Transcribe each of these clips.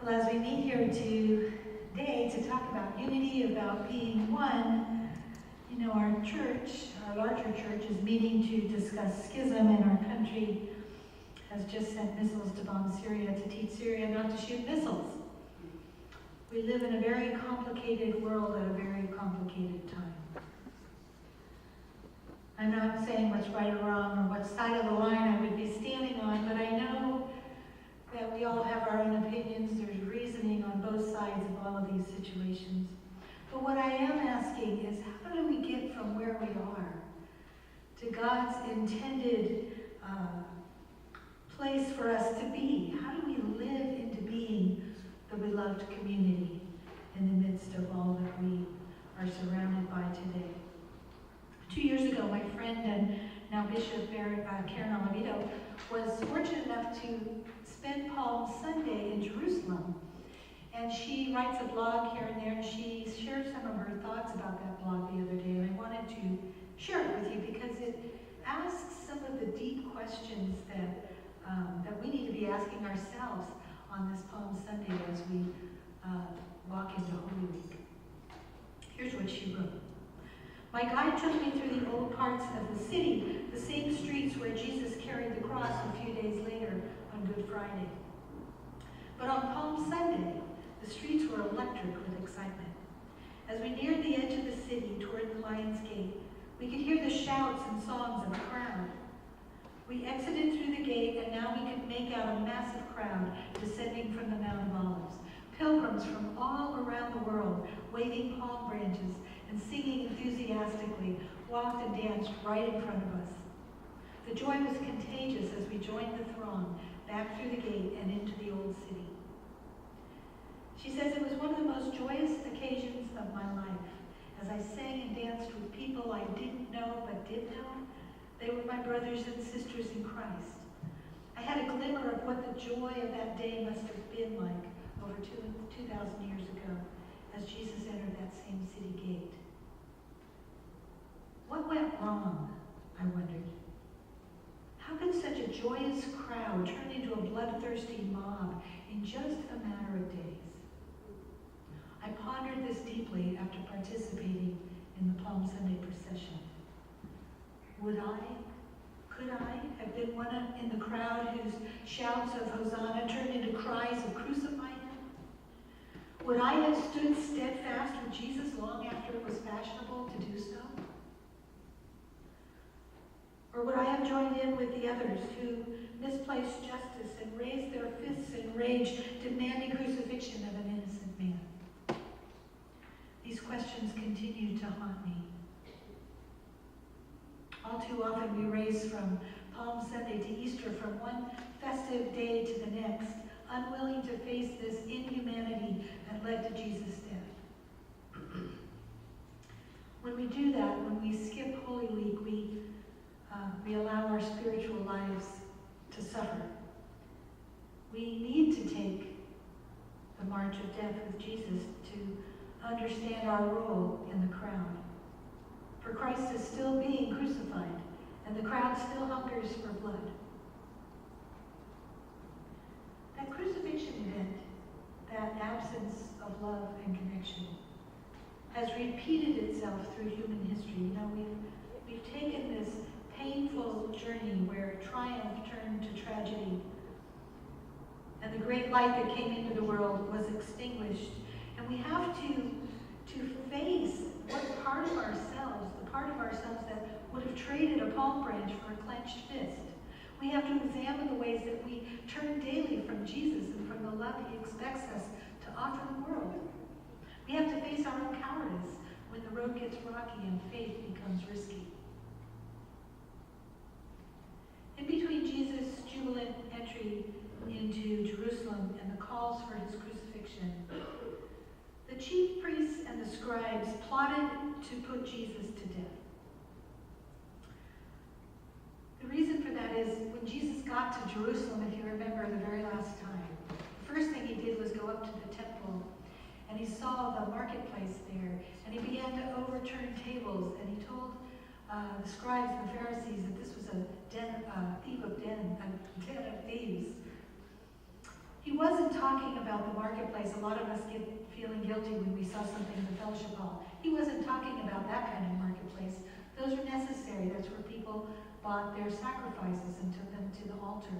Well, as we meet here today to talk about unity, about being one, our church, our larger church, is meeting to discuss schism in our country, has just sent missiles to bomb Syria to teach Syria not to shoot missiles. We live in a very complicated world at a very complicated time. I'm not saying what's right or wrong or what side of the line I would be standing on, but I know that we all have our own opinions. There's reasoning on both sides of all of these situations. But what I am asking is, how do we get from where we are to God's intended place for us to be? How do we live into being the beloved community in the midst of all that we are surrounded by today? 2 years ago, my friend and now Bishop Karen Alavito was fortunate enough to spend Palm Sunday in Jerusalem. And she writes a blog here and there, and she shared some of her thoughts about that blog the other day, and I wanted to share it with you because it asks some of the deep questions that we need to be asking ourselves on this Palm Sunday as we walk into Holy Week. Here's what she wrote. My guide took me through the old parts of the city, the same streets where Jesus carried the cross a few days later on Good Friday. But on Palm Sunday, the streets were electric with excitement. As we neared the edge of the city toward the Lion's Gate, we could hear the shouts and songs of a crowd. We exited through the gate, and now we could make out a massive crowd descending from the Mount of Olives. Pilgrims from all around the world, waving palm branches and singing enthusiastically, walked and danced right in front of us. The joy was contagious as we joined the throng back through the gate and into the old city. She says it was one of the most joyous occasions of my life. As I sang and danced with people I didn't know but did know, they were my brothers and sisters in Christ. I had a glimmer of what the joy of that day must have been like over 2,000 years ago as Jesus entered that same city gate. What went wrong, I wondered. How could such a joyous crowd turn into a bloodthirsty mob in just a matter of days? I pondered this deeply after participating in the Palm Sunday procession. Could I have been one in the crowd whose shouts of Hosanna turned into cries of crucify him? Would I have stood steadfast with Jesus long after it was fashionable to do so? Or would I have joined in with the others who misplaced justice and raised their fists in rage, demanding crucifixion of an innocent man? These questions continue to haunt me. All too often we race from Palm Sunday to Easter, from one festive day to the next, unwilling to face this inhumanity that led to Jesus' death. When we do that, when we skip Holy Week, we allow our spiritual lives to suffer. We need to take the march of death with Jesus to understand our role in the crowd. For Christ is still being crucified, and the crowd still hungers for blood. That crucifixion event, that absence of love and connection, has repeated itself through human history. We've taken this painful journey where triumph turned to tragedy, and the great light that came into the world was extinguished. And we have to face what part of ourselves, the part of ourselves that would have traded a palm branch for a clenched fist. We have to examine the ways that we turn daily from Jesus and from the love he expects us to offer the world. We have to face our own cowardice when the road gets rocky and faith becomes risky. In between Jesus' jubilant entry into Jerusalem and the calls for his crucifixion, the chief priests and the scribes plotted to put Jesus to death. The reason for that is when Jesus got to Jerusalem, if you remember the very last time, the first thing he did was go up to the temple, and he saw the marketplace there, and he began to overturn tables, and he told the scribes and the Pharisees that this was a den of thieves. He wasn't talking about the marketplace. A lot of us get feeling guilty when we saw something in the fellowship hall. He wasn't talking about that kind of marketplace. Those are necessary. That's where people bought their sacrifices and took them to the altar.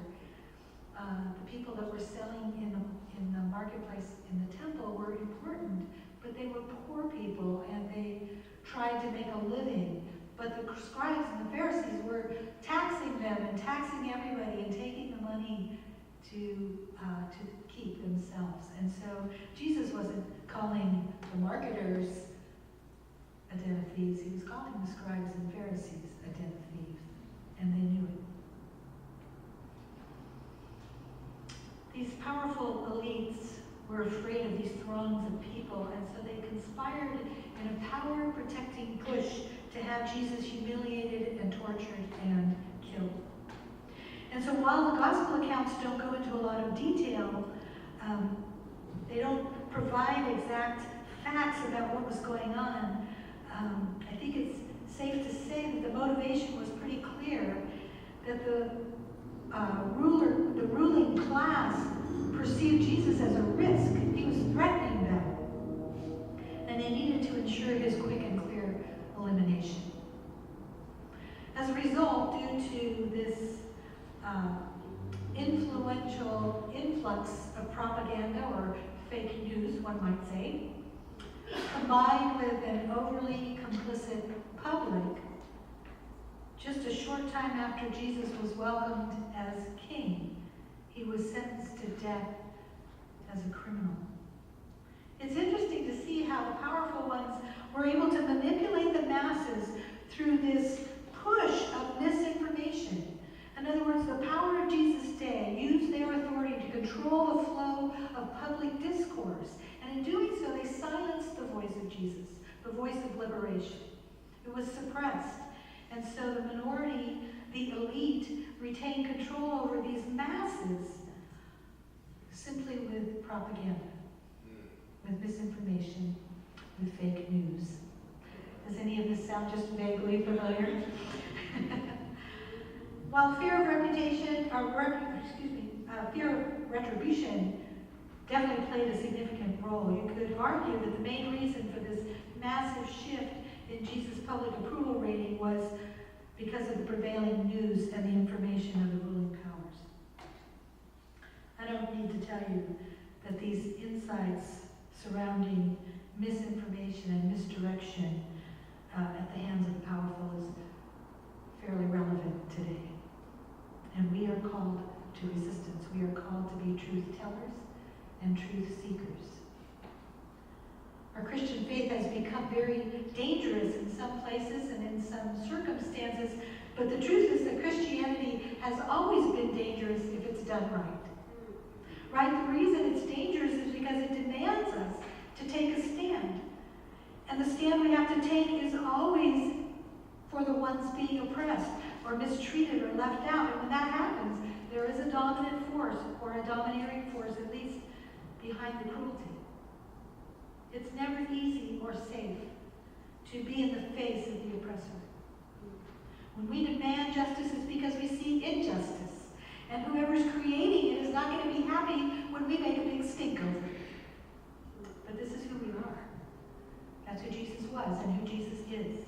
The people that were selling in the marketplace in the temple were important, but they were poor people and they tried to make a living. But the scribes and the Pharisees were taxing them and taxing everybody and taking the money to keep themselves. And so Jesus wasn't calling the marketers a den of thieves. He was calling the scribes and Pharisees a den of thieves. And they knew it. These powerful elites were afraid of these throngs of people, and so they conspired in a power-protecting push to have Jesus humiliated and tortured and killed. And so while the gospel accounts don't go into a lot of detail, they don't provide exact facts about what was going on, I think it's safe to say that the motivation was pretty clear, that the ruling class perceived Jesus as a risk. He was threatening them. And they needed to ensure his quick and clear elimination. As a result, due to this influential influx of propaganda or fake news, one might say, combined with an overly complicit public, just a short time after Jesus was welcomed as king, he was sentenced to death as a criminal. It's interesting to see how the powerful ones were able to manipulate the masses through this push of misinformation. In other words, the power of Jesus' day used their authority to control the flow of public discourse. And in doing so, they silenced the voice of Jesus, the voice of liberation. It was suppressed. And so the minority, the elite, retained control over these masses simply with propaganda, with misinformation, with fake news. Does any of this sound just vaguely familiar? While fear of reputation, fear of retribution definitely played a significant role, you could argue that the main reason for this massive shift in Jesus' public approval rating was because of the prevailing news and the information of the ruling powers. I don't need to tell you that these insights surrounding misinformation and misdirection at the hands of the powerful is fairly relevant today. And we are called to resistance. We are called to be truth tellers and truth seekers. Our Christian faith has become very dangerous in some places and in some circumstances, but the truth is that Christianity has always been dangerous if it's done right. Right? The reason it's dangerous is because it demands us to take a stand. And the stand we have to take is always for the ones being oppressed or mistreated or left out. And when that happens, there is a dominant force or a domineering force, at least behind the cruelty. It's never easy or safe to be in the face of the oppressor. When we demand justice, it's because we see injustice. And whoever's creating it is not going to be happy when we make a big stink over it. But this is who we are. That's who Jesus was and who Jesus is.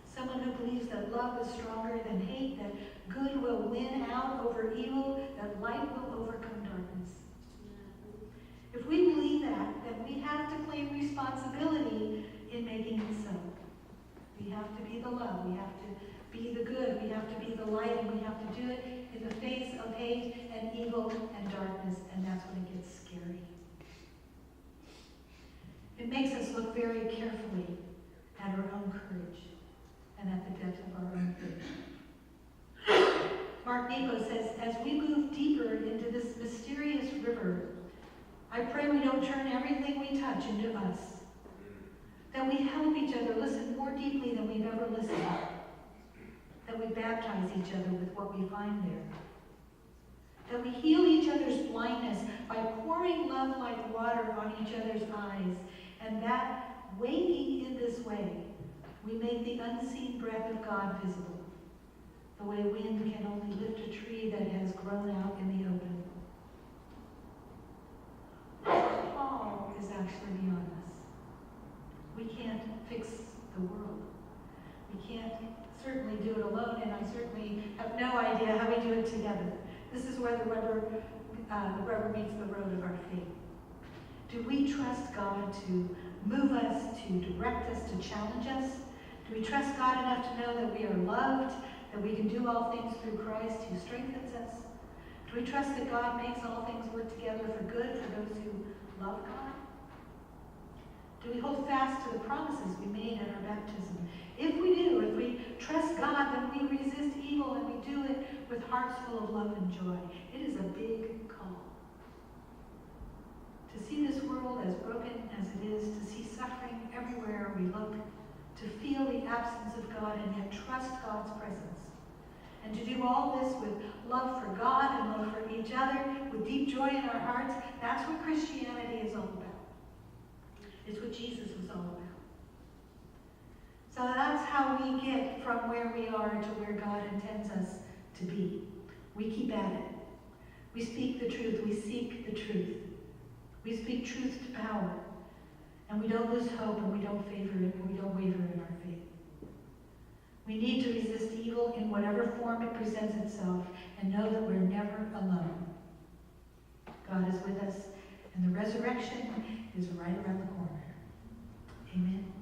Someone who believes that love is stronger than hate, that good will win out over evil, that light will overcome darkness. If we believe that, then we have to claim responsibility in making it so. We have to be the love, we have to be the good, we have to be the light, and we have to do it in the face of hate and evil and darkness, and that's when it gets scary. It makes us look very carefully at our own courage and at the depth of our own faith. Mark Nepo says, as we move deeper into this mysterious river, I pray we don't turn everything we touch into us. That we help each other listen more deeply than we've ever listened. That we baptize each other with what we find there. That we heal each other's blindness by pouring love like water on each other's eyes. And that, waking in this way, we make the unseen breath of God visible. The way wind can only lift a tree that has grown out in the open. certainly have no idea how we do it together. This is where the rubber meets the road of our faith. Do we trust God to move us, to direct us, to challenge us? Do we trust God enough to know that we are loved, that we can do all things through Christ who strengthens us? Do we trust that God makes all things work together for good for those who love God? Do we hold fast to the promises we made at our baptism? If we do, if we trust God, then we resist evil and we do it with hearts full of love and joy. It is a big call. To see this world as broken as it is, to see suffering everywhere we look, to feel the absence of God and yet trust God's presence. And to do all this with love for God and love for each other, with deep joy in our hearts, that's what Christianity is all about. It's what Jesus was all about. So that's how we get from where we are to where God intends us to be. We keep at it. We speak the truth. We seek the truth. We speak truth to power. And we don't lose hope, and we don't waver in our faith. We need to resist evil in whatever form it presents itself and know that we're never alone. God is with us, and the resurrection is right around the corner. Amen.